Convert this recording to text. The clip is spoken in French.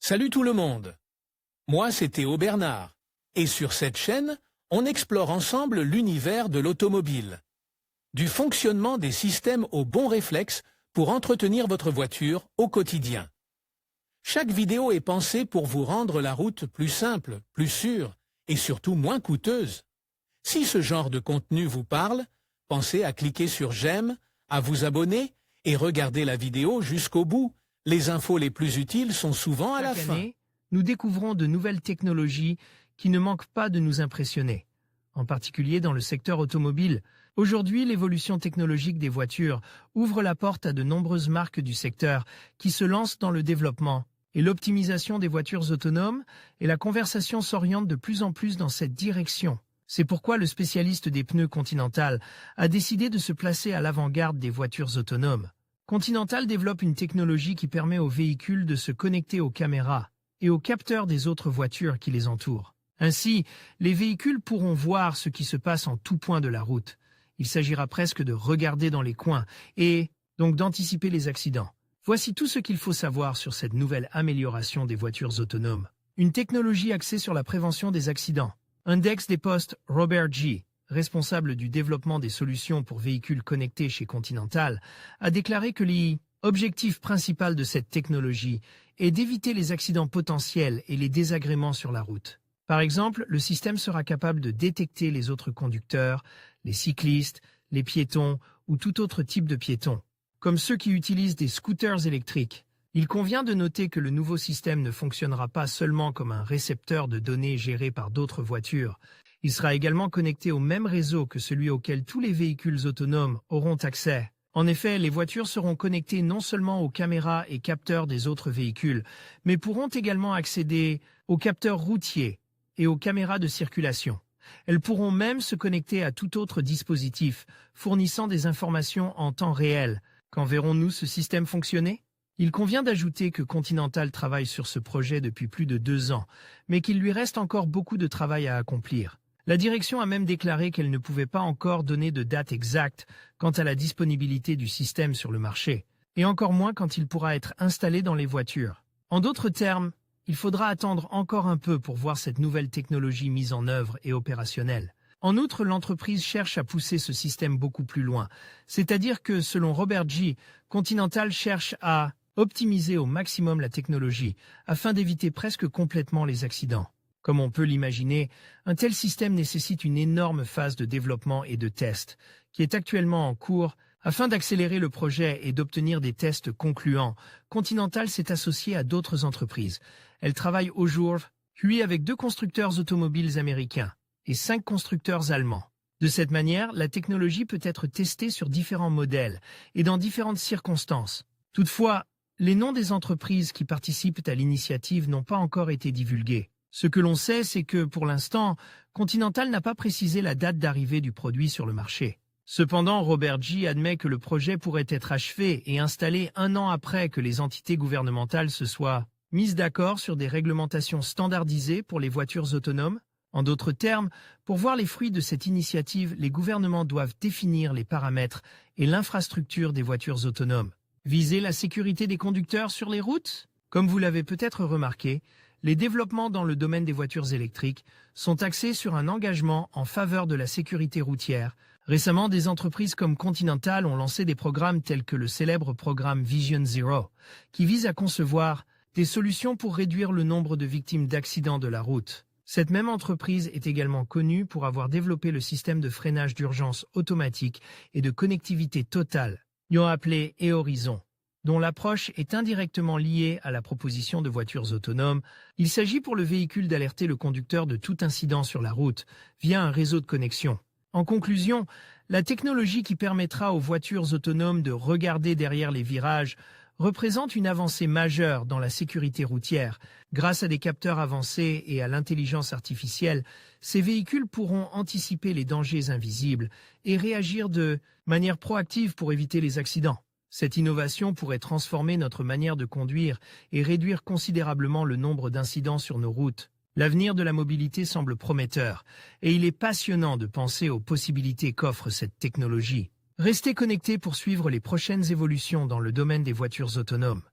Salut tout le monde. Moi, c'est Théo Bernard. Et sur cette chaîne, on explore ensemble l'univers de l'automobile. Du fonctionnement des systèmes aux bons réflexes pour entretenir votre voiture au quotidien. Chaque vidéo est pensée pour vous rendre la route plus simple, plus sûre et surtout moins coûteuse. Si ce genre de contenu vous parle, pensez à cliquer sur j'aime, à vous abonner et regarder la vidéo jusqu'au bout. Les infos les plus utiles sont souvent à la fin. Chaque année, nous découvrons de nouvelles technologies qui ne manquent pas de nous impressionner, en particulier dans le secteur automobile. Aujourd'hui, l'évolution technologique des voitures ouvre la porte à de nombreuses marques du secteur qui se lancent dans le développement et l'optimisation des voitures autonomes, et la conversation s'oriente de plus en plus dans cette direction. C'est pourquoi le spécialiste des pneus Continental a décidé de se placer à l'avant-garde des voitures autonomes. Continental développe une technologie qui permet aux véhicules de se connecter aux caméras et aux capteurs des autres voitures qui les entourent. Ainsi, les véhicules pourront voir ce qui se passe en tout point de la route. Il s'agira presque de regarder dans les coins et donc d'anticiper les accidents. Voici tout ce qu'il faut savoir sur cette nouvelle amélioration des voitures autonomes. Une technologie axée sur la prévention des accidents. Index des postes Robert G., responsable du développement des solutions pour véhicules connectés chez Continental, a déclaré que l'objectif principal de cette technologie est d'éviter les accidents potentiels et les désagréments sur la route. Par exemple, le système sera capable de détecter les autres conducteurs, les cyclistes, les piétons ou tout autre type de piétons, comme ceux qui utilisent des scooters électriques. Il convient de noter que le nouveau système ne fonctionnera pas seulement comme un récepteur de données géré par d'autres voitures. Il sera également connecté au même réseau que celui auquel tous les véhicules autonomes auront accès. En effet, les voitures seront connectées non seulement aux caméras et capteurs des autres véhicules, mais pourront également accéder aux capteurs routiers et aux caméras de circulation. Elles pourront même se connecter à tout autre dispositif, fournissant des informations en temps réel. Quand verrons-nous ce système fonctionner ? Il convient d'ajouter que Continental travaille sur ce projet depuis plus de 2 ans, mais qu'il lui reste encore beaucoup de travail à accomplir. La direction a même déclaré qu'elle ne pouvait pas encore donner de date exacte quant à la disponibilité du système sur le marché, et encore moins quand il pourra être installé dans les voitures. En d'autres termes, il faudra attendre encore un peu pour voir cette nouvelle technologie mise en œuvre et opérationnelle. En outre, l'entreprise cherche à pousser ce système beaucoup plus loin, c'est-à-dire que, selon Robert G., Continental cherche à optimiser au maximum la technologie afin d'éviter presque complètement les accidents. Comme on peut l'imaginer, un tel système nécessite une énorme phase de développement et de test, qui est actuellement en cours. Afin d'accélérer le projet et d'obtenir des tests concluants, Continental s'est associé à d'autres entreprises. Elle travaille aujourd'hui avec 2 constructeurs automobiles américains et 5 constructeurs allemands. De cette manière, la technologie peut être testée sur différents modèles et dans différentes circonstances. Toutefois, les noms des entreprises qui participent à l'initiative n'ont pas encore été divulgués. Ce que l'on sait, c'est que, pour l'instant, Continental n'a pas précisé la date d'arrivée du produit sur le marché. Cependant, Robert G. admet que le projet pourrait être achevé et installé 1 an après que les entités gouvernementales se soient mises d'accord sur des réglementations standardisées pour les voitures autonomes. En d'autres termes, pour voir les fruits de cette initiative, les gouvernements doivent définir les paramètres et l'infrastructure des voitures autonomes. Viser la sécurité des conducteurs sur les routes ? Comme vous l'avez peut-être remarqué, les développements dans le domaine des voitures électriques sont axés sur un engagement en faveur de la sécurité routière. Récemment, des entreprises comme Continental ont lancé des programmes tels que le célèbre programme Vision Zero, qui vise à concevoir des solutions pour réduire le nombre de victimes d'accidents de la route. Cette même entreprise est également connue pour avoir développé le système de freinage d'urgence automatique et de connectivité totale, appelé e-Horizon, dont l'approche est indirectement liée à la proposition de voitures autonomes. Il s'agit pour le véhicule d'alerter le conducteur de tout incident sur la route via un réseau de connexion. En conclusion, la technologie qui permettra aux voitures autonomes de regarder derrière les virages représente une avancée majeure dans la sécurité routière. Grâce à des capteurs avancés et à l'intelligence artificielle, ces véhicules pourront anticiper les dangers invisibles et réagir de manière proactive pour éviter les accidents. Cette innovation pourrait transformer notre manière de conduire et réduire considérablement le nombre d'incidents sur nos routes. L'avenir de la mobilité semble prometteur, et il est passionnant de penser aux possibilités qu'offre cette technologie. Restez connectés pour suivre les prochaines évolutions dans le domaine des voitures autonomes.